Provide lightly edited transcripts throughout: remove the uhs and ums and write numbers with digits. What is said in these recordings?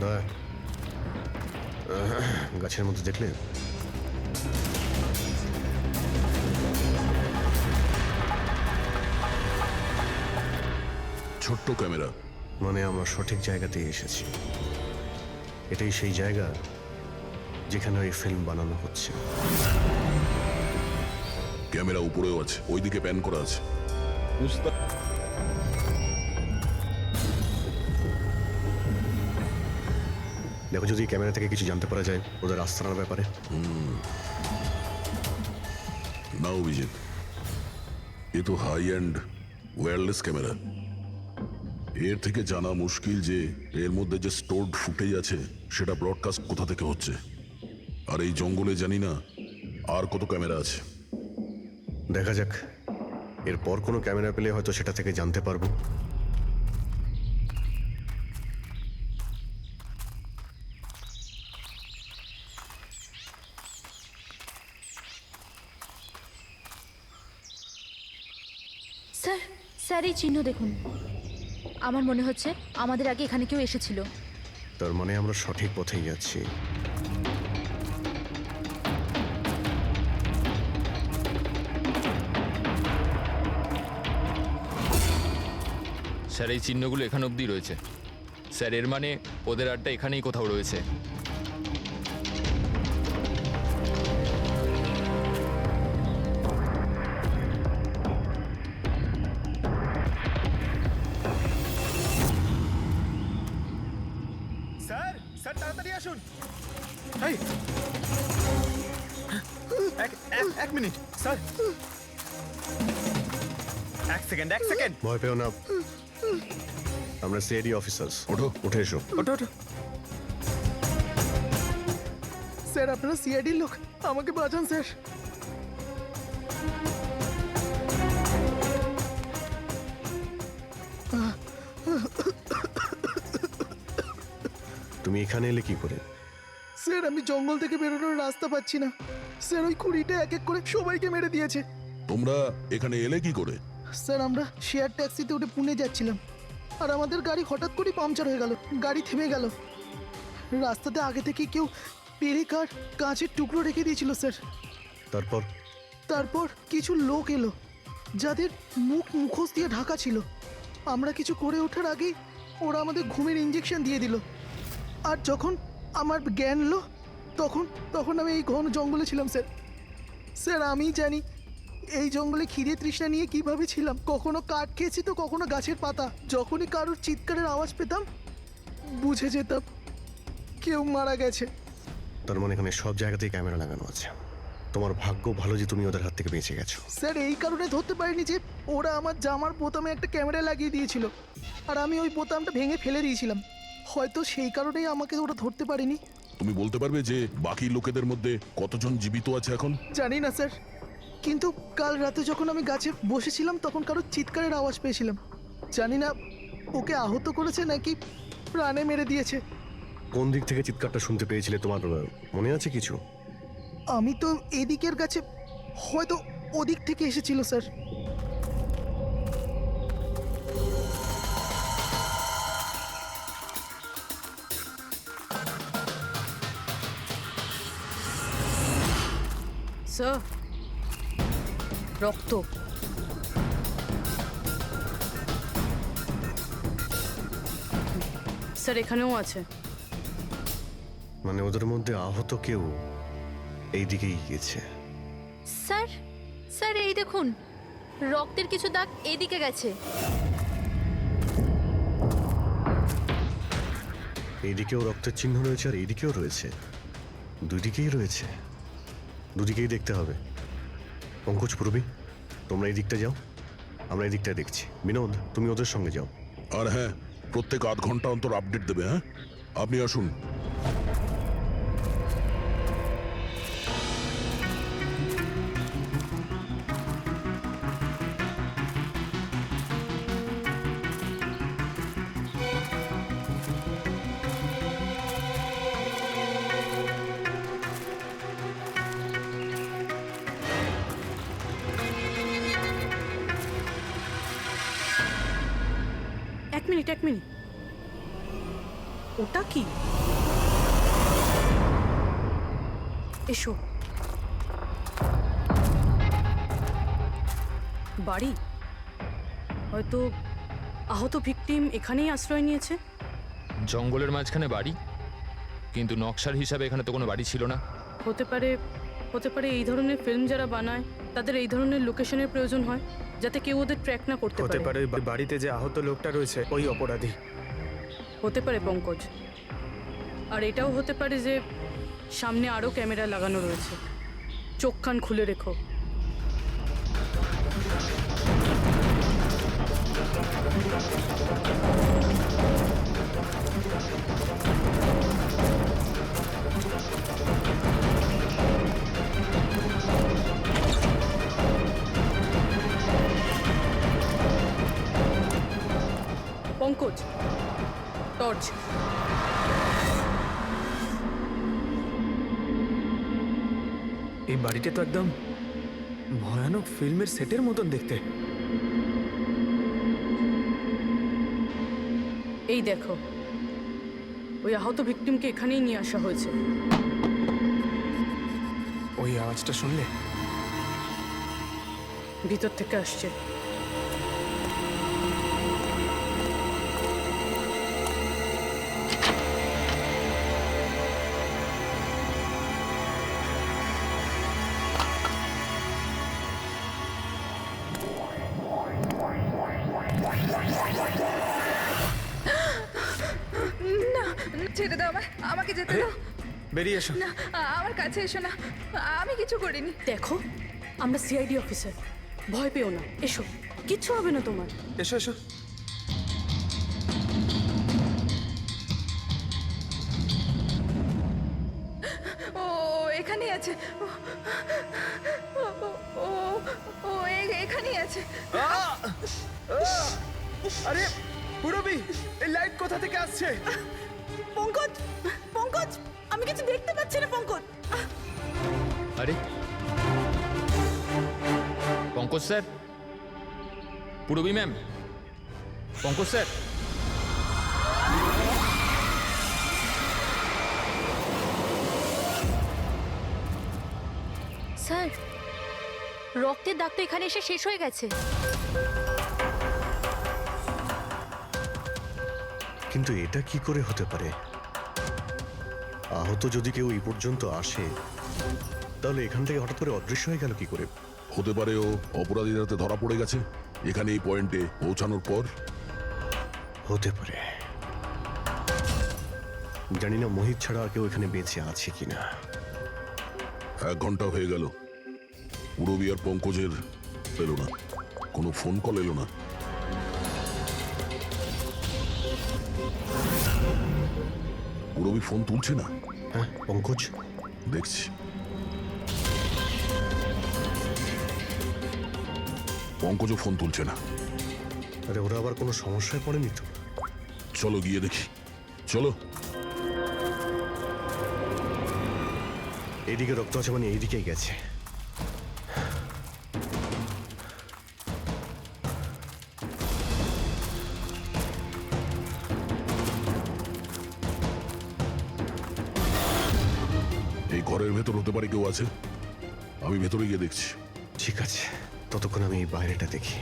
দয়া গাছের মধ্যে দেখলে ছোট্ট ক্যামেরা। মানে আমরা সঠিক জায়গাতেই এসেছি। এটাই সেই জায়গা যেখানে ওই ফিল্ম বানানো হচ্ছে। ক্যামেরা উপরেও আছে, ওইদিকে প্যান করা আছে। দেখো, যদি ক্যামেরা থেকে কিছু জানতে পারা যায় ওদের আস্তানার ব্যাপারে। না অভিজিৎ, এ তো হাই অ্যান্ড ওয়্যারলেস ক্যামেরা। এর থেকে জানা মুশকিল যে এর মধ্যে যে স্টোরড ফুটেজ আছে সেটা ব্রডকাস্ট কোথা থেকে হচ্ছে। আর এই জঙ্গলে জানি না আর কত ক্যামেরা আছে। দেখা যাক, এরপর কোনো ক্যামেরা পেলে হয়তো সেটা থেকে জানতে পারবো। স্যার, স্যার এই চিহ্ন দেখুন। আমার মনে হচ্ছে আমাদের আগে এখানে কেউ এসেছিল। তার মানে আমরা সঠিক পথেই যাচ্ছি। স্যার এই চিহ্নগুলো এখানে অবধি রয়েছে। স্যার এর মানে ওদের আড্ডা এখানেই কোথাও রয়েছে। স্যার, স্যার তাড়াতাড়ি আসুন। এই, এক মিনিট স্যার, এক সেকেন্ড। ভয় পেও না, আমরা সিআইডি অফিসার্স। ওঠো। উঠে এসো। ওঠো। স্যার, আপনারা সিআইডির লোক, আমাকে বাঁচান স্যার। তুমি এখানে এলে কি করে? স্যার, আমি জঙ্গল থেকে বেরোনোর রাস্তা পাচ্ছি না। স্যার, ওই কুড়িটা এক এক করে সবাইকে মেরে দিয়েছে। তোমরা এখানে এলে কি করে? স্যার, আমরা শেয়ার ট্যাক্সিতে উঠে পুনে যাচ্ছিলাম, আর আমাদের গাড়ি হঠাৎ করে পাংচার হয়ে গেল। গাড়ি থেমে গেল। রাস্তাতে আগে থেকে কেউ পেরেক আর কাঁচের টুকরো রেখে দিয়েছিল স্যার। তারপর কিছু লোক এলো যাদের মুখোশ দিয়ে ঢাকা ছিল। আমরা কিছু করে ওঠার আগেই ওরা আমাদের ঘুমের ইঞ্জেকশন দিয়ে দিল। আর যখন আমার জ্ঞান এলো তখন আমি এই ঘন জঙ্গলে ছিলাম স্যার। স্যার, আমি জানি এই জঙ্গলে খিদে তৃষ্ণা নিয়ে কিভাবে ছিলাম। কখনো কাঠ খেয়েছি তো কখনো গাছের পাতা। যখনই কারোর চিৎকারের আওয়াজ পেতাম বুঝে যেতাম কেউ মারা গেছে। তার মানে এখানে সব জায়গাতেই ক্যামেরা লাগানো আছে। তোমার ভাগ্য ভালো যে তুমি ওদের হাত থেকে বেঁচে গেছো। স্যার, এই কারণে ধরতে পারিনি যে ওরা আমার জামার বোতামে একটা ক্যামেরা লাগিয়ে দিয়েছিল, আর আমি ওই বোতামটা ভেঙে ফেলে দিয়েছিলাম। হয়তো সেই কারণেই আমাকে ওরা ধরতে পারেনি। তুমি বলতে পারবে যে বাকি লোকেদের মধ্যে কতজন জীবিত আছে এখন? জানি না স্যার, কিন্তু কাল রাতে যখন আমি গাছে বসেছিলাম তখন কারোর চিৎকারের আওয়াজ পেয়েছিলাম। জানি না ওকে আহত করেছে নাকি প্রাণে মেরে দিয়েছে। কোন দিক থেকে চিৎকারটা শুনতে পেয়েছিলে তোমার মনে আছে কিছু? আমি তো এদিকের কাছে, হয়তো ওদিক থেকে এসেছিল স্যার। স্যার, রক্ত। স্যার, এখানেও আছে। মানে ওদের মধ্যে আহত কেউ এই দিকেই গিয়েছে। স্যার, স্যার এই দেখুন, রক্তের কিছু দাগ এদিকে গেছে। এইদিকেও রক্তের চিহ্ন রয়েছে আর এইদিকেও রয়েছে। দুদিকেই রয়েছে, দুদিকেই দেখতে হবে। পঙ্কজ, পূর্বী, তোমরা এই দিকটা যাও, আমরা এই দিকটা দেখছি। বিনোদ, তুমি ওদের সঙ্গে যাও। আর হ্যাঁ, প্রত্যেক আধ ঘন্টা অন্তর আপডেট দেবে। হ্যাঁ, আপনি আসুন। এক মিনিট। ওটা কি? এসো। বাড়ি? হয়তো আহত ভিকটিম এখানেই আশ্রয় নিয়েছে। জঙ্গলের মাঝখানে বাড়ি, কিন্তু নকশার হিসাবে এখানে তো কোনো বাড়ি ছিল না। হতে পারে, হতে পারে এই ধরনের ফিল্ম যারা বানায় তাদের এই ধরনের লোকেশনের প্রয়োজন হয়, যাতে কেউ ওদের ট্র্যাক না করতে হতে পারে। পারে বাড়িতে যে আহত লোকটা রয়েছে ওই অপরাধী। হতে পারে পঙ্কজ। আর এটাও হতে পারে যে সামনে আরও ক্যামেরা লাগানো রয়েছে। চোখ কান খুলে রেখো। পঙ্কজ, টর্চ। এই বাড়িটা তো একদম ভয়ানক ফিল্মের সেটের মতন দেখতে। এই দেখো, ওই আহত ভিকটিমকে এখানেই নিয়ে আসা হয়েছে। ওই আওয়াজটা শুনলে? ভিতর থেকে আসছে। ছেড়ে দাও আমায়, আমাকে যেতে দাও। বেরিয়ে এসো। না, আমার কাছে এসো না, আমি কিছু করিনি। দেখো, আমরা সিআইডি অফিসার, ভয় পেও না। এসো, কিচ্ছু হবে না তোমার। এসো এসো। ও এখানেই আছে, ও ও ও এখানেই আছে। আরে পুরবি, এই লাইট কোথা থেকে আসছে? পঙ্কজ, পঙ্কজ, আমি কিছু দেখতে পাচ্ছি না পঙ্কজ। আরে Pankaj sir, Purabi ma'am, Pankaj sir. Sir, রক্তের দাগ তো এখানে এসে শেষ হয়ে গেছে। কিন্তু এটা কি করে হতে পারে? আহত যদি কেউ এই পর্যন্ত আসে, তাহলে এখান থেকে হঠাৎ করে অদৃশ্য হয়ে গেল কি করে? হতে পারে ও অপরাধীর হাতে ধরা পড়ে গেছে এখানে এই পয়েন্টে পৌঁছানোর পর। হতে পারে। জানি না মোহিত ছাড়া আর কেউ এখানে বেঁচে আছে কিনা। 1 ঘন্টা হয়ে গেল, পুরবী আর পঙ্কজের এলো না, কোনো ফোন কল এলো না। পুরবী ফোন তুলছে না। হ্যাঁ পঙ্কজ, দেখছি। পঙ্কজও ফোন তুলছে না। আরে ওরা আবার কোনো সমস্যায় পড়েনি তো? চলো গিয়ে দেখি, চলো। এইদিকে রক্ত আছে মানে এইদিকেই গেছে। এই ঘরের ভেতর হতে পারে কেউ আছে, আমি ভেতরে গিয়ে দেখছি। ঠিক আছে, ততক্ষণ আমি এই বাইরেটা দেখি।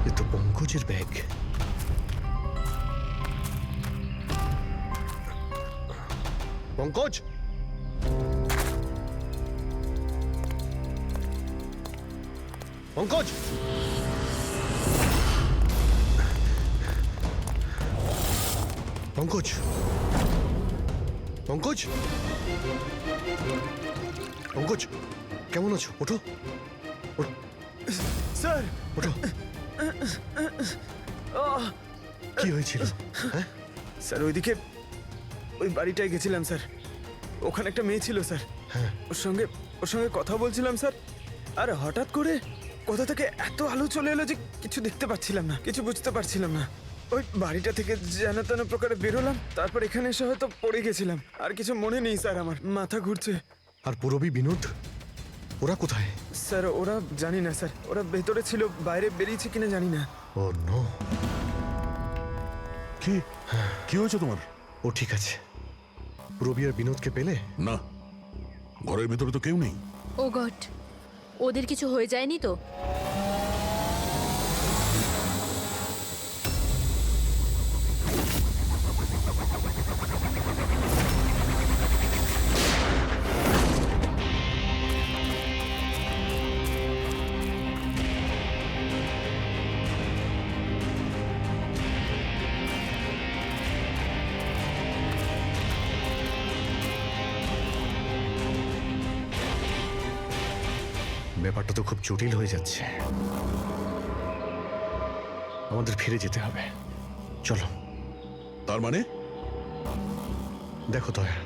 এ তো পঙ্কজের ব্যাগ। পঙ্কজ, পঙ্কজ, পঙ্কজ, পঙ্কজ, পঙ্কজ, কেমন আছো? ওঠো, ওঠো, স্যার ওঠো। কি হয়েছিল? হ্যাঁ, স্যার ওইদিকে ওই বাড়িটায় গেছিলাম স্যার। ওখানে একটা মেয়ে ছিল স্যার। হ্যাঁ। ওর সঙ্গে কথা বলছিলাম স্যার। আর হঠাৎ করে কোথা থেকে এত আলো চলে এলো যে কিছু দেখতে পাচ্ছিলাম না, কিছু বুঝতে পারছিলাম না। ওই বাড়িটা থেকে যেন তেন প্রকারে বেরোলাম, তারপর এখানে এসে হয়তো পড়ে গেছিলাম। আর কিছু মনে নেই স্যার, আমার মাথা ঘুরছে। আর পুরবী, বিনোদ, ওরা কোথায়? স্যার ওরা জানি না স্যার, ওরা ভেতরে ছিল, বাইরে বেরিয়েছে কিনা জানি না। ও নো। কি কি হয়েছে তোমার? ও ঠিক আছে। পুরবী আর বিনোদকে পেলে? না, ঘরের ভেতরে তো কেউ নেই। ও গড, ওদের কিছু হয়ে যায়নি তো? ব্যাপারটা তো খুব জটিল হয়ে যাচ্ছে। আমাদের ফিরে যেতে হবে। চলো। তার মানে দেখো দয়া,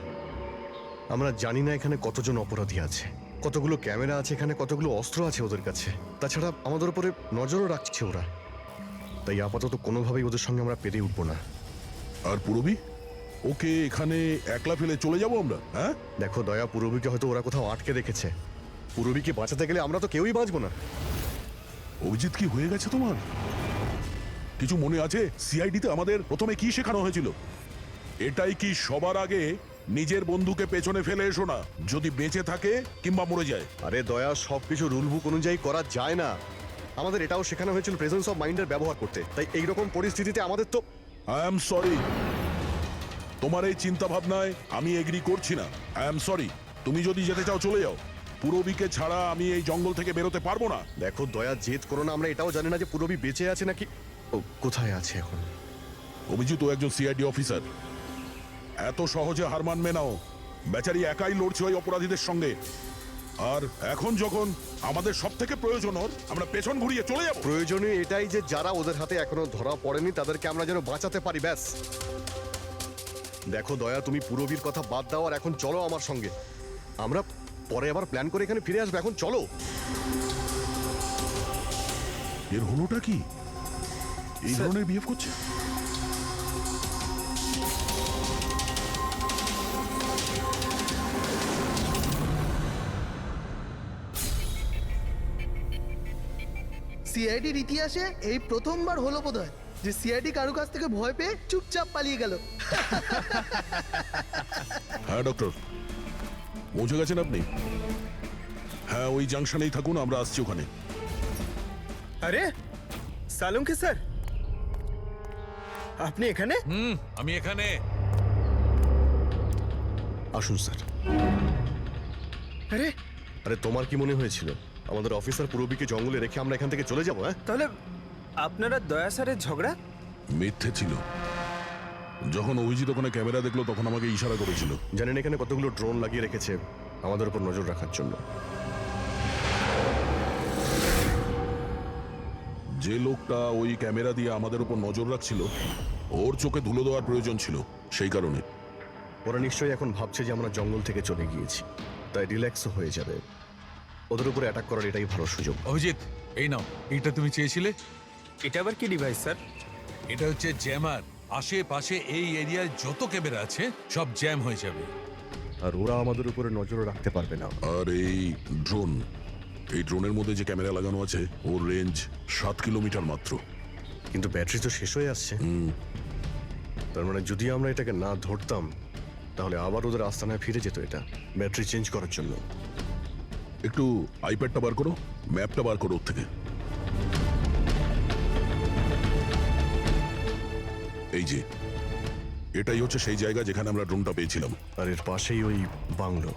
আমরা জানি না এখানে কতজন অপরাধী আছে, কতগুলো ক্যামেরা আছে এখানে, কতগুলো অস্ত্র আছে ওদের কাছে। তাছাড়া আমাদের উপরে নজরও রাখছে ওরা। তাই আপাতত কোনোভাবেই ওদের সঙ্গে আমরা পেরে উঠবো না। আর পুরবী, ওকে এখানে একলা ফেলে চলে যাব আমরা? হ্যাঁ, দেখো দয়া, পুরবীকে হয়তো ওরা কোথাও আটকে রেখেছে। পুরবীকে বাঁচাতে গেলে আমরা তো কেউই বাঁচবো না। অভিজিৎ, কি হয়ে গেছে তোমার? কিছু মনে আছে সিআইডিতে আমাদের প্রথমে কি শেখানো হয়েছিল? এটাই কি সবার আগে নিজের বন্ধুকে পেছনে ফেলে এসো না, যদি বেঁচে থাকে কিংবা মরে যায়। আরে দয়া, সবকিছু রুল বুক অনুযায়ী করা যায় না। আমাদের এটাও শেখানো হয়েছিল প্রেজেন্স অফ মাইন্ডের ব্যবহার করতে। তাই এইরকম পরিস্থিতিতে আমাদের তো আই এম সরি, তোমার এই চিন্তা ভাবনায় আমি এগ্রি করছি না। আই এম সরি, তুমি যদি যেতে চাও চলে যাও। পুরবীকে ছাড়া আমি এই জঙ্গল থেকে বেরোতে পারবো না। দেখো দয়া, জেদ করো না। আমরা এটাও জানি না যে পুরবী বেঁচে আছে নাকি ও কোথায় আছে এখন। অভিজিৎ ও একজন সিআইডি অফিসার, এত সহজে হার মানবে নাও। বেচারি একাই লড়ছে ওই অপরাধীদের সঙ্গে। আর এখন যখন আমাদের সব থেকে প্রয়োজন ওর, আমরা পেছন ঘুরিয়ে চলে যাব। প্রয়োজনীয় এটাই যে যারা ওদের হাতে এখনো ধরা পড়েনি তাদেরকে আমরা যেন বাঁচাতে পারি, ব্যাস। দেখো দয়া, তুমি পুরবীর কথা বাদ দাও আর এখন চলো আমার সঙ্গে। আমরা পরে আবার প্ল্যান করে এখানে ফিরে আসবো। এখন চলো। এর হলোটা কি? এই ধরনের বিহেভ করছে? সিআইডির ইতিহাসে এই প্রথমবার হলো বোধহয় যে সিআইডি কারো কাছ থেকে ভয় পেয়ে চুপচাপ পালিয়ে গেল। হ্যাঁ ডক্টর, পৌঁছে গেছেন আপনি? হ্যাঁ, ওই জাংশনেই থাকুন, আমরা আসছি ওখানে। আরে সালুঙ্কি স্যার, আপনি এখানে? আমি এখানে। আসুন স্যার। আরে আরে তোমার কি মনে হয়েছিল আমাদের অফিসার পুরবীকে জঙ্গলে রেখে আমরা এখান থেকে চলে যাবো? হ্যাঁ, তাহলে আপনারা দয়া স্যারের ঝগড়া? মিথ্যে ছিল। যখন অভিজিৎ ওখানে ক্যামেরা দেখলো তখন আমাকে ইশারা করেছিল। জানেন এখানে কতগুলো ড্রোন লাগিয়ে রেখেছে আমাদের উপর নজর রাখার জন্য। যে লোকটা ওই ক্যামেরা দিয়ে আমাদের উপর নজর রাখছিল, ওর চোখে ধুলো দেওয়ার প্রয়োজন ছিল, সেই কারণে। ওরা নিশ্চয়ই এখন ভাবছে যে আমরা জঙ্গল থেকে চলে গিয়েছি, তাই রিল্যাক্সও হয়ে যাবে। ওদের উপরে অ্যাটাক করার এটাই ভালো সুযোগ। অভিজিৎ, এই নাও, এটা তুমি চেয়েছিলে। এটা আবার কি ডিভাইস স্যার? এটা হচ্ছে জ্যামার। আশেপাশে এই এরিয়ায় যত ক্যামেরা আছে সব জ্যাম হয়ে যাবে। আর ওরা আমাদের উপরে নজরও রাখতে পারবে না। আর এই ড্রোন, এই ড্রোনের মধ্যে যে ক্যামেরা লাগানো আছে ওর রেঞ্জ 7 কিলোমিটার মাত্র। কিন্তু ব্যাটারি তো শেষ হয়ে আসছে। তার মানে যদি আমরা এটাকে না ধরতাম তাহলে আবার ওদের আস্তানায় ফিরে যেত এটা ব্যাটারি চেঞ্জ করার জন্য। একটু আইপ্যাডটা বার করো, ম্যাপটা বার করো ওর থেকে। এই যে, এটাই হচ্ছে সেই জায়গা যেখানে আমরা ড্রোনটা পেয়েছিলাম। আর এর পাশেই ওই বাংলো।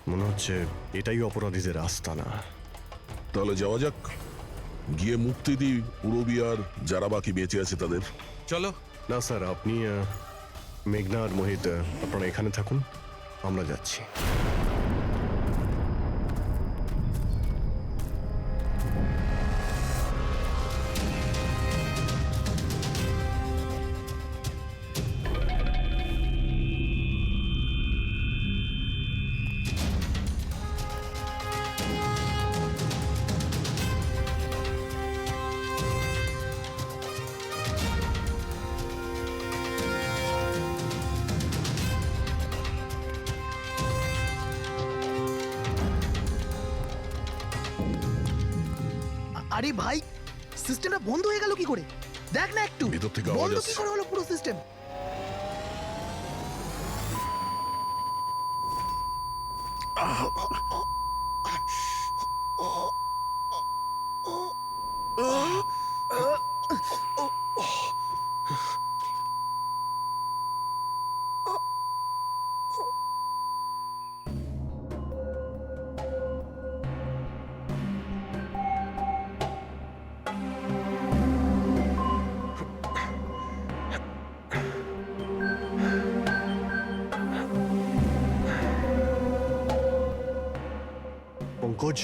মনে হচ্ছে এটাই অপরাধীদের আস্তানা। তাহলে যাওয়া যাক, গিয়ে মুক্তি দিই পুরবী আর যারা বাকি বেঁচে আছে তাদের। চলো। না স্যার, আপনি মেঘনা আর মোহিত, আপনারা এখানে থাকুন, আমরা যাচ্ছি। আরে ভাই, সিস্টেমটা বন্ধ হয়ে গেল কি করে? দেখ না একটু, ভিতর থেকে আওয়াজ বন্ধ কি আসছে। করে হলো পুরো সিস্টেম? পঙ্কজ,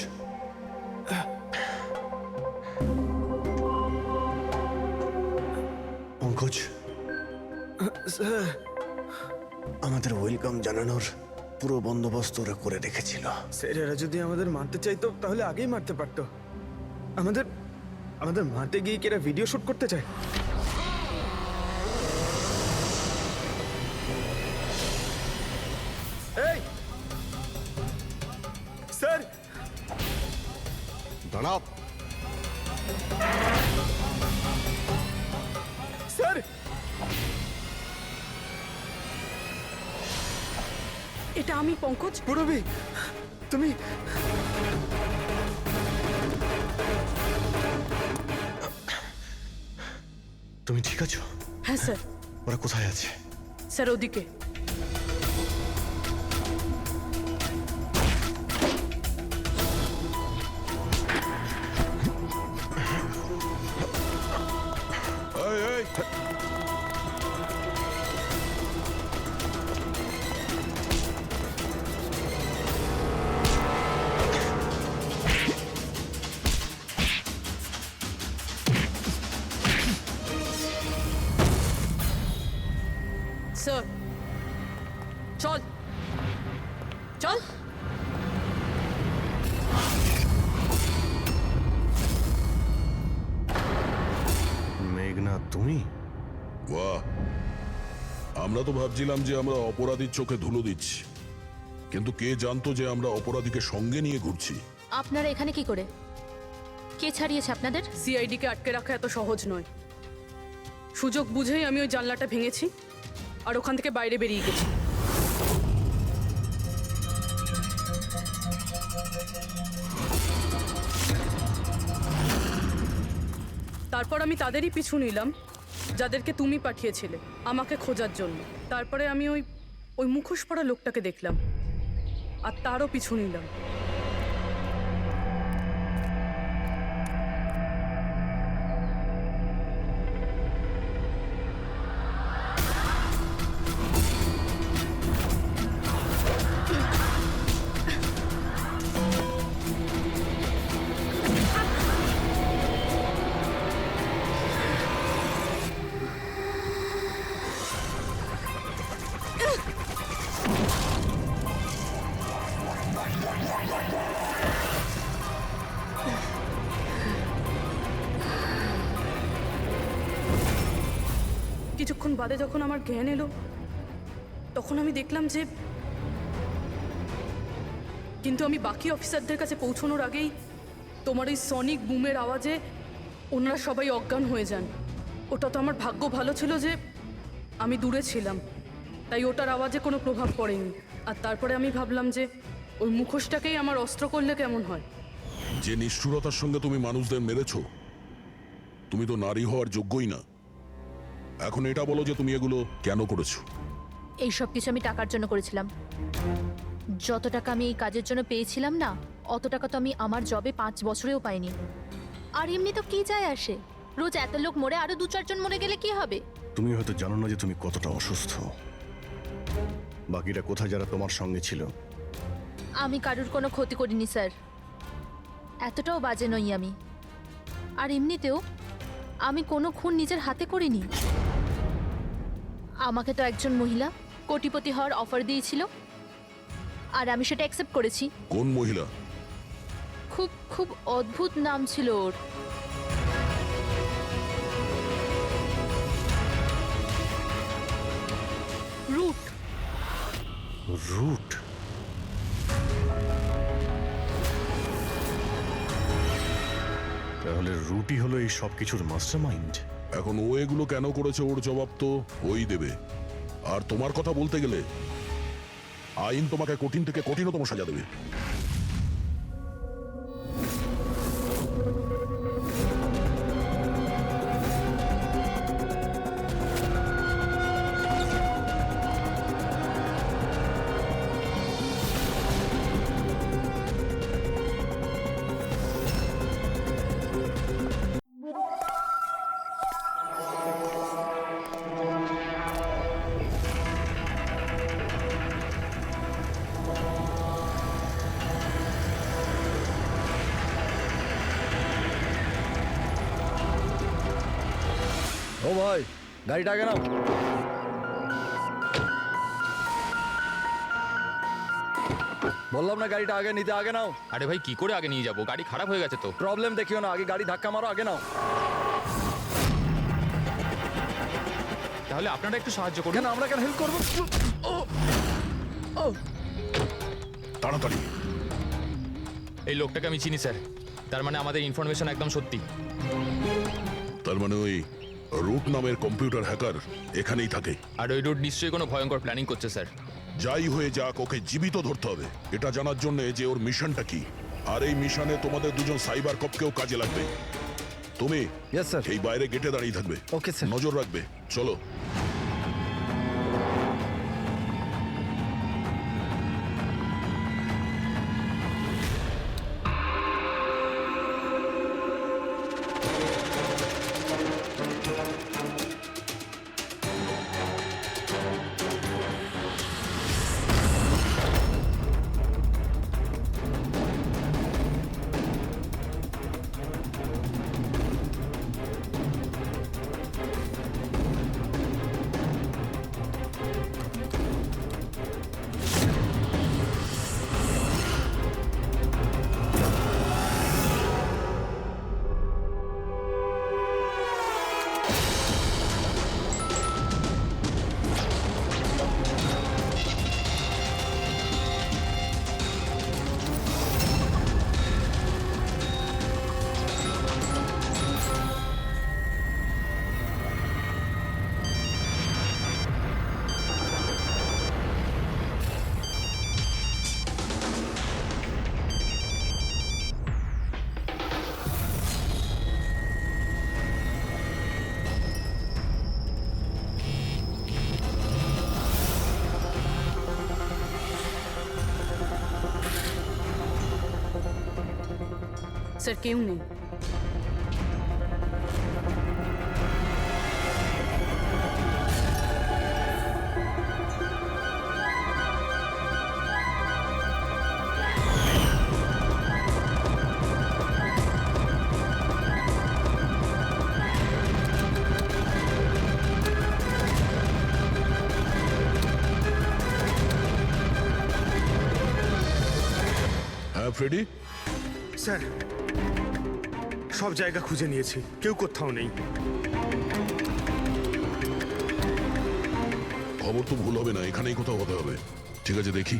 পঙ্কজ, স্যার, আমাদের ওয়েলকাম জানানোর পুরো বন্দোবস্ত ওরা করে রেখেছিল। স্যার এরা যদি আমাদের মারতে চাইতো তাহলে আগেই মারতে পারতো। আমাদের আমাদের মারতে গিয়ে কি এরা ভিডিও শুট করতে চায়? এই স্যার, দাঁড়াও। স্যার, এটা আমি পঙ্কজ। পুরবি, তুমি তুমি ঠিক আছো? হ্যাঁ স্যার। ওরা কোথায় আছে? স্যার ওদিকে। এই, এই, স্যার চল চল। মেঘনা, তুমি? বাহ, আমরা তো ভাবছিলাম যে আমরা অপরাধীর চোখে ধুলো দিচ্ছি, কিন্তু কে জানতো যে আমরা অপরাধীকে সঙ্গে নিয়ে ঘুরছি। আপনারা এখানে কি করে? কে ছাড়িয়েছে আপনাদের? সিআইডিকে আটকে রাখা এত সহজ নয়। সুযোগ বুঝেই আমি ওই জানলাটা ভেঙেছি আর ওখান থেকে বাইরে বেরিয়ে গেছি। তারপর আমি তাদেরই পিছু নিলাম যাদেরকে তুমি পাঠিয়েছিলে আমাকে খোঁজার জন্য। তারপরে আমি ওই ওই মুখোশ পরা লোকটাকে দেখলাম আর তারও পিছু নিলাম। কিছুক্ষণ বাদে যখন আমার জ্ঞান এলো তখন আমি দেখলাম যে, কিন্তু আমি বাকি অফিসারদের কাছে পৌঁছানোর আগেই তোমার ওই সনিক বুমের আওয়াজে ওনারা সবাই অজ্ঞান হয়ে যান। ওটা তো আমার ভাগ্য ভালো ছিল যে আমি দূরে ছিলাম, তাই ওটার আওয়াজে কোনো প্রভাব পড়েনি। আর তারপরে আমি ভাবলাম যে ওই মুখোশটাকেই আমার অস্ত্র করলে কেমন হয়। যে নিষ্ঠুরতার সঙ্গে তুমি মানুষদের মেরেছো, তুমি তো নারী হওয়ার যোগ্যই না। এখন এটা বলো যে তুমি এগুলো কেন করেছো? এই সব কিছু আমি টাকার জন্য করেছিলাম। যত টাকা আমি এই কাজের জন্য পেয়েছিলাম না, অত টাকা তো আমি আমার জবে 5 বছরেও পাইনি। আর এমনি তো কি যায় আসে, রোজ এত লোক মরে আরো 2-4 জন মরে গেলে কি হবে? তুমি হয়তো জানো না যে তুমি কতটা অসুস্থ। বাকিরা কোথায় যারা তোমার সঙ্গে ছিল? আমি কারুর কোনো ক্ষতি করিনি স্যার, এতটাও বাজে নই আমি। আর এমনিতেও আমি কোনো খুন নিজের হাতে করিনি। আমাকে তো একজন মহিলা কোটিপতি হওয়ার অফার দিয়েছিল, আর আমি সেটা অ্যাকসেপ্ট করেছি। কোন মহিলা? খুব খুব অদ্ভুত নাম ছিল ওর। রুট। রুট? তাহলে রুটই হলো এই সব কিছুর মাস্টারমাইন্ড। এখন ও এগুলো কেন করেছে ওর জবাব তো ওই দেবে। আর তোমার কথা বলতে গেলে আইন তোমাকে কঠিন থেকে কঠিনতম সাজা দেবে। ও ভাই, গাড়িটা আগে নাও। বললাম না গাড়িটা আগে নিতে, আগে নাও। আরে ভাই কি করে আগে নিয়ে যাবো? গাড়ি খারাপ হয়ে গেছে তো। প্রবলেম দেখিও না, আগে গাড়ি ধাক্কা মারো, আগে নাও। তাহলে আপনারা একটু সাহায্য করুন। কেন, আমরা কেন হেল্প করবো? তাড়াতাড়ি। এই লোকটাকে আমি চিনি স্যার, তার মানে আমাদের ইনফরমেশন একদম সত্যি। তার মানে ওই রুট নামের কম্পিউটার হ্যাকার এখানেই থাকে। আর ওই রুট নিশ্চয়ই কোনো ভয়ঙ্কর প্ল্যানিং করছে স্যার। যাই হয়ে যাক, ওকে জীবিত ধরতে হবে। এটা জানার জন্য যে ওর মিশনটা কি, আর এই মিশনে তোমাদের দুজন সাইবার কপকেও কাজে লাগবে। তুমি ইয়েস স্যার। এই বাইরে গেটে দাঁড়িয়ে থাকবে। Okay sir. নজর রাখবে। চলো। স্যার কেউ নেই। হ্যাঁ ফ্রেডি। স্যার, সব জায়গা খুঁজে নিয়েছি, কেউ কোথাও নেই। খবর তো ভুল হবে না, এখানেই কোথাও হতে হবে। ঠিক আছে, দেখি।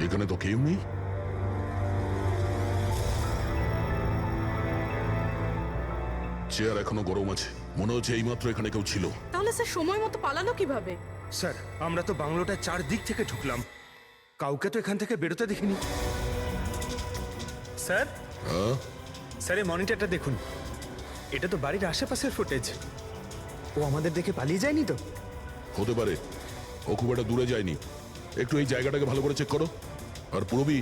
এখানে তো কেউ নেই। চেয়ার এখনো গরম আছে, মনে হচ্ছে এইমাত্র এখানে কেউ ছিল। তাহলে স্যার সময় মতো পালালো কিভাবে? স্যার, আমরা তো বাংলোটার চারদিক থেকে ঢুকলাম, কাউকে তো এখান থেকে বেরোতে দেখিনি স্যার হ্যাঁ স্যার এই মনিটরটা দেখুন, এটা তো বাড়ির আশেপাশের ফুটেজ। ও আমাদের দেখে পালিয়ে যায়নি তো? হতে পারে, ও খুব একটা দূরে যায়নি। একটু এই জায়গাটাকে ভালো করে চেক করো। আর পুরবি,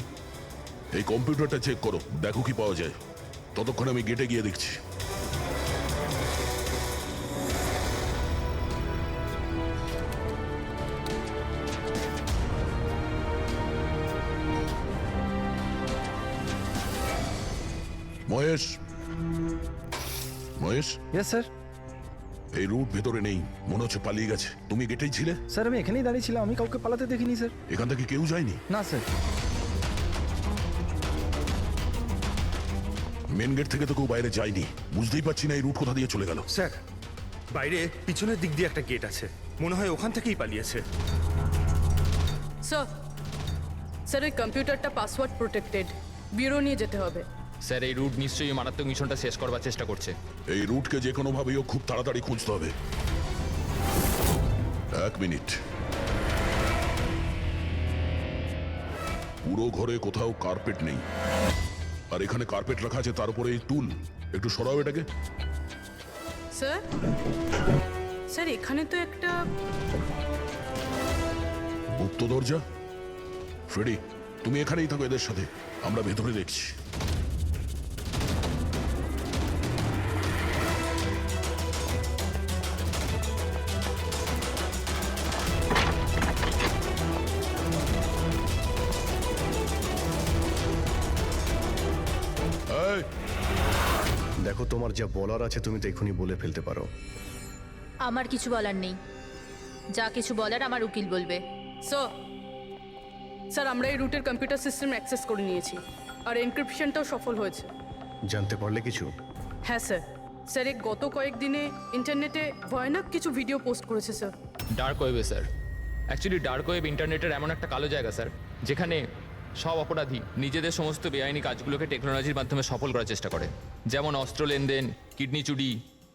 এই কম্পিউটারটা চেক করো, দেখো কি পাওয়া যায়। ততক্ষণ আমি গেটে গিয়ে দেখছি। Mahesh, Mahesh, yes sir. এই রুট ভেতরে নেই, মনে হচ্ছে পালিয়ে গেছে। তুমি গেটেই ছিলে? স্যার আমি এখানেই দাঁড়িয়ে ছিলাম, আমি কাউকে পালাতে দেখিনি স্যার। এখান থেকে কেউ যায়নি? না স্যার। মেন গেট থেকে তো কেউ বাইরে যায়নি। বুঝতেই পারছি না এই রুট কোথা দিয়ে চলে গেল। স্যার বাইরে পিছনের দিক দিয়ে একটা গেট আছে, মনে হয় ওখান থেকেই পালিয়েছে। স্যার স্যার ওই কম্পিউটারটা পাসওয়ার্ড প্রোটেক্টেড, ব্যুরো নিয়ে যেতে হবে। স্যার এই রুট নিশ্চয়ই মারাত্মক মিশনটা শেষ করবার চেষ্টা করছে। এই রুটকে যে কোনোভাবেই খুব তাড়াতাড়ি খুঁজতে হবে। 1 মিনিট। পুরো ঘরে কোথাও কার্পেট নেই, আর এখানে কার্পেট রাখা আছে, তার উপরে এই টুল। একটু সরাও এটাকে। স্যার স্যার এখানে তো একটা গুপ্ত দরজা। ফ্রেডি, তুমি এখানেই থাকো এদের সাথে, আমরা ভেতরে দেখছি। এই, দেখো, তোমার যা বলার আছে তুমি তো এখনই বলে ফেলতে পারো। আমার কিছু বলার নেই, যা কিছু বলার আমার উকিল বলবে। স্যার স্যার আমরা এই রুটের কম্পিউটার সিস্টেম অ্যাক্সেস করে নিয়েছি, আর এনক্রিপশনটাও সফল হয়েছে। জানতে পারলে কিছু? হ্যাঁ স্যার। স্যার এই গত কয়েকদিনে ইন্টারনেটে ভয়ানক কিছু ভিডিও পোস্ট করেছে স্যার। ডার্ক ওয়েবে স্যার। অ্যাকচুয়ালি ডার্ক ওয়েব ইন্টারনেটের এমন একটা কালো জায়গা স্যার, যেখানে সব অপরাধী নিজেদের সমস্ত বেআইনি কাজগুলোকে টেকনোলজির মাধ্যমে সফল করার চেষ্টা করে। যেমন অস্ত্র লেনদেন, কিডনি চুরি,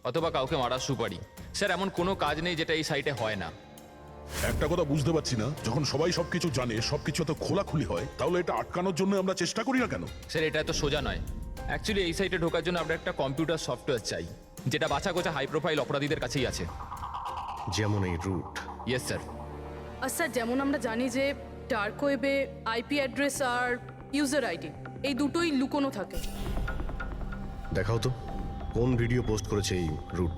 অথবা কাউকে মারার সুপারি। স্যার এমন কোনো কাজ নেই যেটা এই সাইটে হয় না। একটা কথা বুঝতে পারছি না, যখন সবাই সবকিছু জানে, সবকিছু এত খোলাখুলি হয়, তাহলে এটা আটকানোর জন্য আমরা চেষ্টা করি না কেন? স্যার এটা এত সোজা নয়। অ্যাকচুয়ালি এই সাইটে ঢোকার জন্য আমরা একটা কম্পিউটার সফটওয়্যার চাই, যেটা বাছা গোছা হাই প্রোফাইল অপরাধীদের কাছেই আছে। যেমন এই রুট। Yes sir. আর স্যার যেমন আমরা জানি যে ডার্ক ওয়েবে আইপি অ্যাড্রেস আর ইউজার আইডি এই দুটোই লুকোনো থাকে। দেখাও তো কোন ভিডিও পোস্ট করেছে এই রুট।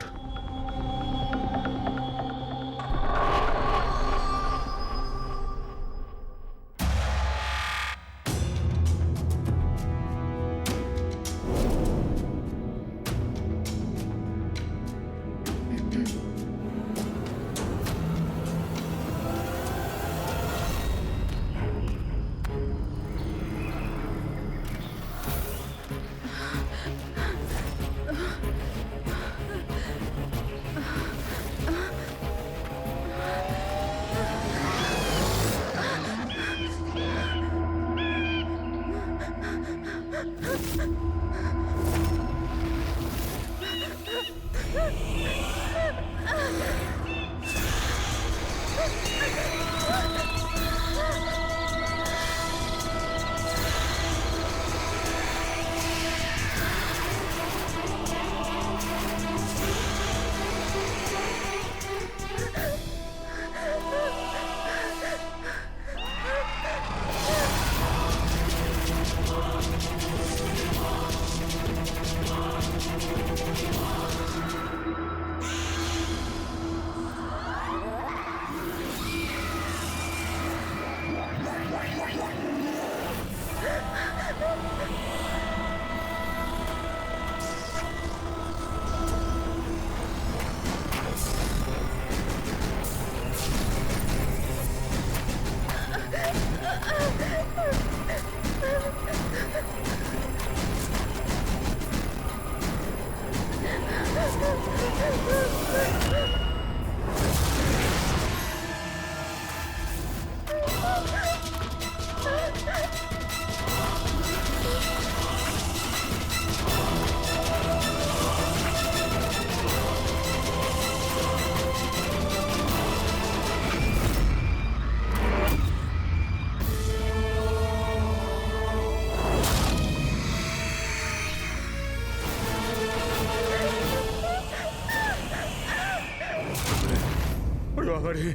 বাবারে,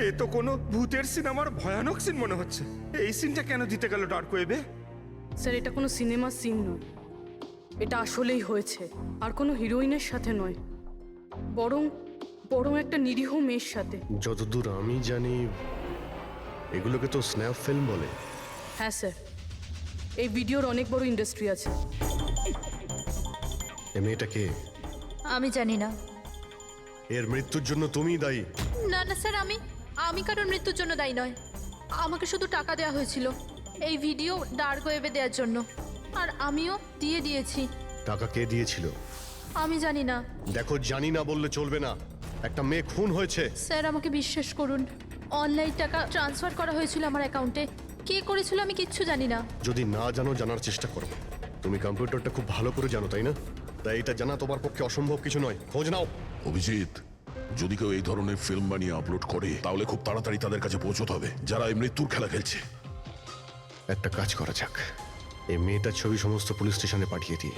এ তো কোনো ভূতের সিনেমার ভয়ানক সিন মনে হচ্ছে। এই সিনটা কেন দিতে গেল ডার্ক ওয়েবে? স্যার এটা কোনো সিনেমার সিন নয়, এটা আসলেই হয়েছে। আর কোনো হিরোইনের সাথে নয়, বরং বরং একটা নিরীহ মেয়ের সাথে। যতদূর আমি জানি এগুলোকে তো স্ন্যাপ ফিল্ম বলে। হ্যাঁ স্যার, এই ভিডিওর অনেক বড় ইন্ডাস্ট্রি আছে। এ মেয়েটাকে, আমি জানি না। এর মৃত্যুর জন্য তুমিই দায়ী। না না স্যার, আমি কারোর মৃত্যুর জন্য দায়ী নয়। আমাকে শুধু টাকা দেওয়া হয়েছিল এই ভিডিও ডার্ক ওয়েবে দেওয়ার জন্য, আর আমিও দিয়েছি। টাকা কে দিয়েছিল? আমি জানি না দেখো, জানি না বললে চলবে না। একটা মেয়ে খুন হয়েছে। স্যার, আমাকে বিশ্বাস করুন, অনলাইন টাকা ট্রান্সফার করা হয়েছিল আমার অ্যাকাউন্টে। কে করেছিল আমি কিচ্ছু জানি না। যদি না জানো, জানার চেষ্টা করো। তুমি কম্পিউটারটা খুব ভালো করে জানো, তাই না? তাই এটা জানা তোমার পক্ষে অসম্ভব কিছু নয়। খোঁজ নাও। অভিজিৎ, যদি কেউ এই ধরনের ফিল্ম বানিয়ে আপলোড করে তাহলে খুব তাড়াতাড়ি তাদের কাছে পৌঁছতে হবে যারা এই মৃত্যুর খেলা খেলছে। একটা কাজ করা যাক, এই মেয়েটার ছবি সমস্ত পুলিশ স্টেশনে পাঠিয়ে দিই।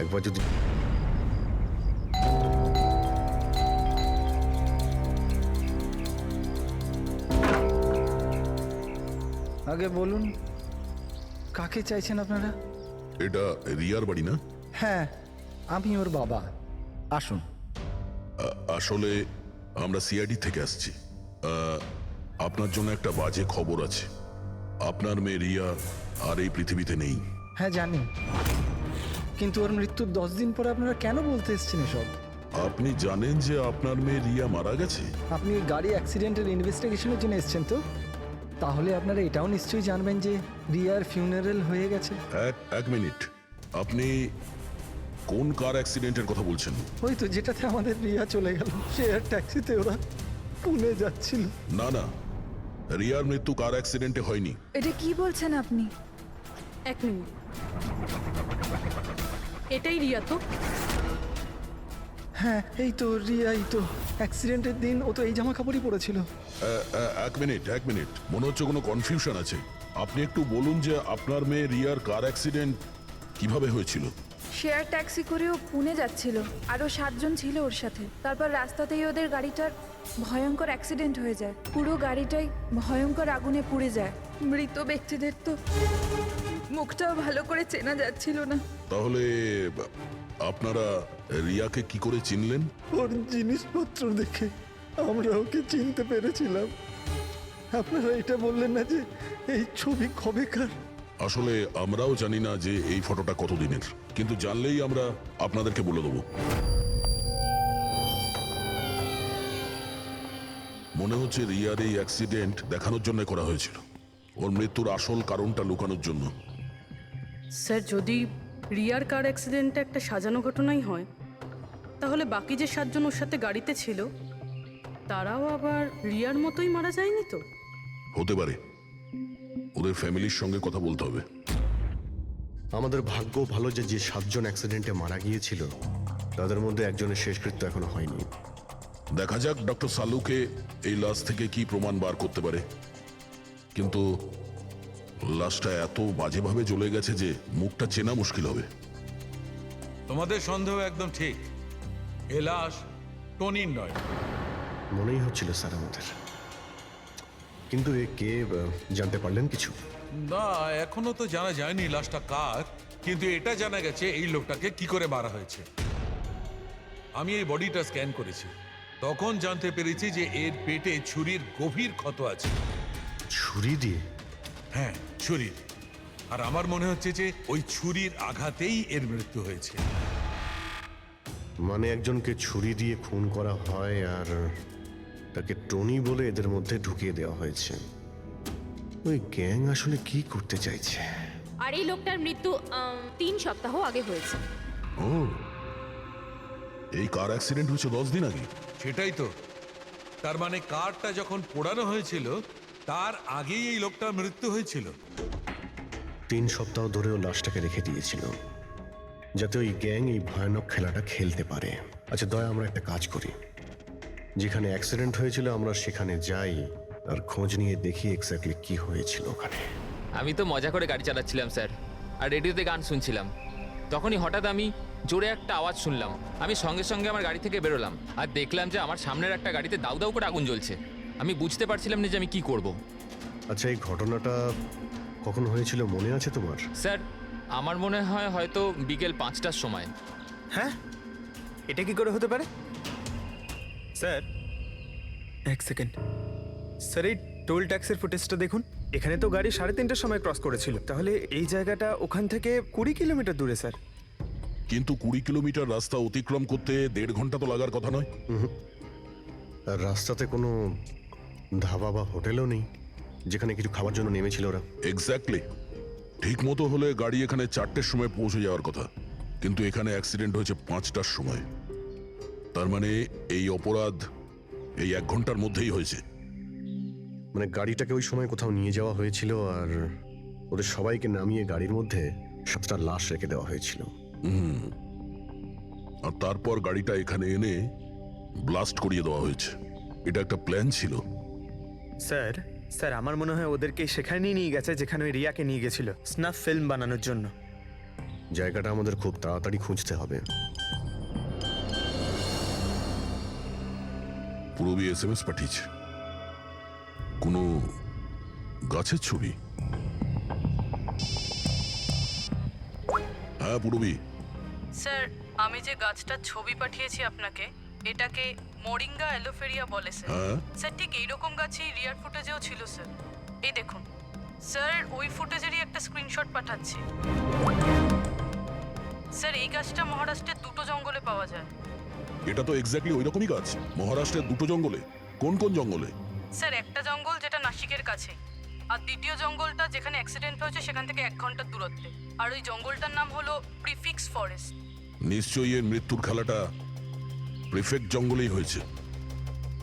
একবার যদি আগে বলুন, কাকে চাইছেন আপনারা? এটা রিয়ার বাড়ি না? হ্যাঁ, আমি ওর বাবা। আসুন। আসলে আমরা সিআইডি থেকে আসছি। আপনার জন্য একটা বাজে খবর আছে। আপনার মেয়ে রিয়া আর এই পৃথিবীতে নেই। হ্যাঁ জানি, কিন্তু ওর মৃত্যুর 10 দিন পরে আপনারা কেন বলতে এসছেন এসব? আপনি জানেন যে আপনার মেয়ে রিয়া মারা গেছে? আপনি ওই গাড়ি অ্যাক্সিডেন্টের ইনভেস্টিগেশনের জন্য এসছেন তো? তাহলে আপনারা এটাও নিশ্চয়ই জানবেন যে রিয়ার ফিউনারেল হয়ে গেছে। এক মিনিট, আপনি কোন কার অ্যাক্সিডেন্টের কথা বলছেন? ওই তো যেটাতে আমাদের রিয়া চলে গেল, শেয়ার ট্যাক্সিতে ওরা পুনে যাচ্ছিল। না না, রিয়ার মৃত্যু কার অ্যাক্সিডেন্টে হয়নি। এটা কি বলছেন আপনি? এক মিনিট, এটাই রিয়া তো? হ্যাঁ এই তো রিয়াই তো। অ্যাক্সিডেন্টের দিন ও তো এই জামা কাপড়ই পরেছিল। এক মিনিট, মনে হচ্ছে কোনো কনফিউশন আছে। আপনি একটু বলুন যে আপনার মেয়ে রিয়ার কার অ্যাক্সিডেন্ট কিভাবে হয়েছিল? শেয়ার ট্যাক্সি করেও পুনে যাচ্ছিল, আরও 7 জন ছিল ওর সাথে। তারপর রাস্তাতেই ওদের গাড়িটার ভয়ঙ্কর অ্যাক্সিডেন্ট হয়ে যায়। পুরো গাড়িটাই ভয়ঙ্কর আগুনে পুড়ে যায়। মৃত ব্যক্তিদের তো মুখটাও ভালো করে চেনা যাচ্ছিল না। তাহলে আপনারা রিয়াকে কি করে চিনলেন? ওর জিনিসপত্র দেখে আমরা ওকে চিনতে পেরেছিলাম। আপনারা এটা বললেন না যে এই ছবি কবেকার? আসলে আমরাও জানি না যে এই ফটোটা কতদিনের, কিন্তু জানলেই আমরা আপনাদেরকে বলে দেবো। মনে হচ্ছে রিয়ার এই অ্যাক্সিডেন্ট দেখানোর জন্য করা হয়েছিল, ওর মৃত্যুর আসল কারণটা লুকানোর জন্য। স্যার, যদি রিয়ার কার অ্যাক্সিডেন্টটা একটা সাজানো ঘটনাই হয়, তাহলে বাকি যে 7 জন ওর সাথে গাড়িতে ছিল তারাও আবার রিয়ার মতোই মারা যায়নি তো? হতে পারে, ওদের ফ্যামিলির সঙ্গে কথা বলতে হবে। আমাদের ভাগ্য ভালো যে 7 জন অ্যাক্সিডেন্টে মারা গিয়েছিল তাদের মধ্যে একজনের শেষকৃত্য এখনো হয়নি। দেখা যাক ডক্টর সালুকে এই লাশ থেকে কি প্রমাণ বার করতে পারে। কিন্তু লাশটা এত বাজেভাবে জ্বলে গেছে যে মুখটা চেনা মুশকিল হবে। তোমাদের সন্দেহ একদম ঠিক। এ লাশ টনির নয়। মনেই হচ্ছিল স্যার আমাদের, কিন্তু এ কে জানতে পারলেন কিছু? না, এখনো তো জানা যায়নি লাশটা কার, কিন্তু এটা জানা গেছে এই লোকটাকে কি করে মারা হয়েছে। আমি এই বডিটা স্ক্যান করেছি, তখন জানতে পেরেছি যে এর পেটে ছুরির গভীর ক্ষত আছে। ছুরি দিয়ে? হ্যাঁ, ছুরির। আর আমার মনে হচ্ছে যে ওই ছুরির আঘাতেই এর মৃত্যু হয়েছে। মানে একজনকে ছুরি দিয়ে খুন করা হয় আর তাকে টনি বলে এদের মধ্যে ঢুকিয়ে দেওয়া হয়েছে। ওই গ্যাং আসলে কি করতে চাইছে? আর এই লোকটার মৃত্যু 3 সপ্তাহ আগে হয়েছে। ও, এই কার অ্যাক্সিডেন্ট হয়েছে 10 দিন আগে? সেটাই তো। তার মানে কারটা যখন পোড়ানো হয়েছিল তার আগেই এই লোকটার মৃত্যু হয়েছিল। 3 সপ্তাহ ধরেও লাশটাকে রেখে দিয়েছিল যাতে ওই গ্যাং এই ভয়ানক খেলাটা খেলতে পারে। আচ্ছা দয়া, আমরা একটা কাজ করি, যেখানে অ্যাক্সিডেন্ট হয়েছিল আমরা সেখানে যাই আর খোঁজ নিয়ে দেখি এক্স্যাক্টলি কি হয়েছিল ওখানে। আমি তো মজা করে গাড়ি চালাচ্ছিলাম স্যার, আর রেডিওতে গান শুনছিলাম। তখনই হঠাৎ আমি জোরে একটা আওয়াজ শুনলাম। আমি সঙ্গে সঙ্গে আমার গাড়ি থেকে বেরোলাম আর দেখলাম যে আমার সামনের একটা গাড়িতে দাউ দাউ করে আগুন জ্বলছে। আমি বুঝতে পারছিলাম না যে আমি কি করব। আচ্ছা, এই ঘটনাটা কখন হয়েছিল মনে আছে তোমার? স্যার, আমার মনে হয় হয়তো বিকেল 5টার সময়। হ্যাঁ, এটা কি করে হতে পারে? স্যার, এক সেকেন্ড। স্যার, এই টোল ট্যাক্সের ফুটেজটা দেখুন। এখানে তো গাড়ি 3:30টার সময় ক্রস করেছিল, তাহলে এই জায়গাটা ওখান থেকে 20 কিলোমিটার দূরে স্যার। কিন্তু 20 কিলোমিটার রাস্তা অতিক্রম করতে 1.5 ঘন্টা তো লাগার কথা নয়। আর রাস্তাতে কোনো ধাবা বা হোটেলও নেই যেখানে কিছু খাবার জন্য নেমেছিল ওরা। এক্স্যাক্টলি, ঠিক মতো হলে গাড়ি এখানে 4টের সময় পৌঁছে যাওয়ার কথা, কিন্তু এখানে অ্যাক্সিডেন্ট হয়েছে 5টার সময়। তার মানে এই অপরাধ এই 1 ঘন্টার মধ্যেই হয়েছে। মানে গাড়িটাকে ওই সময় কোথাও নিয়ে যাওয়া হয়েছিল আর ওদের সবাইকে নামিয়ে গাড়ির মধ্যে 7টা লাশ রেখে দেওয়া হয়েছিল। আর তারপর গাড়িটা এখানে এনে ব্লাস্ট করিয়ে দেওয়া হয়েছে। এটা একটা প্ল্যান ছিল। স্যার, স্যার আমার মনে হয় ওদেরকে সেখানেই নিয়ে গেছে যেখানে ওই রিয়াকে নিয়ে গেছিল স্নাফ ফিল্ম বানানোর জন্য। জায়গাটা আমাদের খুব তাড়াতাড়ি খুঁজতে হবে। পূরবী SMS পাঠিয়েছে, কোনো গাছের ছবি। হ্যাঁ পূরবী, স্যার, আমি যে গাছটার ছবি পাঠিয়েছি আপনাকে, এটাকে মোরিঙ্গা অ্যালোফেরিয়া বলে স্যার। হ্যাঁ স্যার, ঠিক এইরকম গাছই রিয়ার ফুটেজেও ছিল স্যার। এই দেখুন স্যার, ওই ফুটেজেরই একটা স্ক্রিনশট পাঠাচ্ছি। স্যার, এই গাছটা মহারাষ্ট্রের 2টো জঙ্গলে পাওয়া যায়। এটা তো এক্স্যাক্টলি ওই রকমই গাছ। মহারাষ্ট্রের 2টো জঙ্গলে? কোন কোন জঙ্গলে? স্যার, একটা জঙ্গল যেটা নাসিকের কাছে, আর দ্বিতীয় জঙ্গলটা যেখানে অ্যাক্সিডেন্ট হয়েছে সেখান থেকে 1 ঘন্টার দূরত্বে। আর ওই জঙ্গলটার নাম হলো প্রিফিক্স ফরেস্ট। নিশ্চয়ই এর মৃত্যুর খেলাটা প্রিফেক্ট জঙ্গলেই হয়েছে।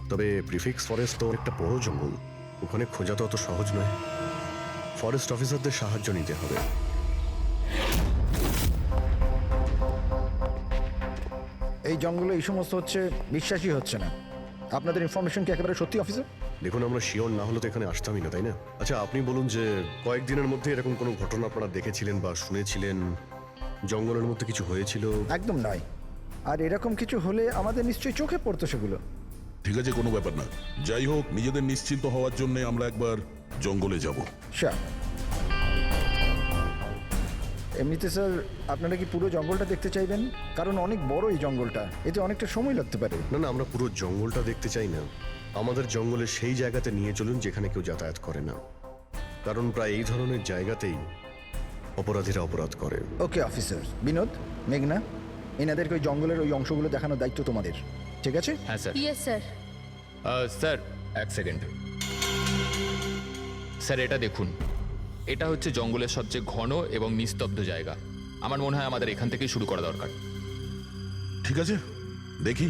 তবে প্রিফিক্স ফরেস্ট তো একটা বড় জঙ্গল, ওখানে খোঁজা তো অত সহজ নয়। ফরেস্ট অফিসারদের সাহায্য নিতে হবে। এই জঙ্গলে এই সমস্ত হচ্ছে, বিশ্বাসই হচ্ছে না। আপনাদের ইনফরমেশন কি একেবারে সত্যি অফিসার? দেখুন, আমরা শিওর না হলে তো এখানে আসতামই না, তাই না? আচ্ছা, আপনি বলুন যে কয়েকদিনের মধ্যে এরকম কোনো ঘটনা আপনারা দেখেছিলেন বা শুনেছিলেন? জঙ্গলের মধ্যে কিছু হয়েছিল? একদম নয়। আর এরকম কিছু হলে আমাদের নিশ্চয়ই চোখে পড়তো সেগুলো। ঠিক আছে, কোনো ব্যাপার না। যাই হোক, নিজেদের নিশ্চিন্ত হওয়ার জন্য আমরা একবার জঙ্গলে যাব। স্যার, এমনিতে স্যার আপনারা কি পুরো জঙ্গলটা দেখতে চাইবেন? কারণ অনেক বড় এই জঙ্গলটা, এতে অনেকটা সময় লাগতে পারে। না না, আমরা পুরো জঙ্গলটা দেখতে চাই না। আমাদের জঙ্গলে সেই জায়গাতে নিয়ে চলুন যেখানে কেউ যাতায়াত করে না, কারণ প্রায় এই ধরনের জায়গাতেই অপরাধীরা অপরাধ করে। Okay officer. বিনোদ, মেঘনা, এনাদেরকে ওই জঙ্গলের ওই অংশগুলো দেখানোর দায়িত্ব তোমাদের, ঠিক আছে? হ্যাঁ sir. Yes sir. Sir, 1 second. Sir, এটা দেখুন, এটা হচ্ছে জঙ্গলের সবচেয়ে ঘন এবং নিস্তব্ধ জায়গা। আমার মনে হয় আমাদের এখান থেকেই শুরু করা দরকার। ঠিক আছে, দেখি।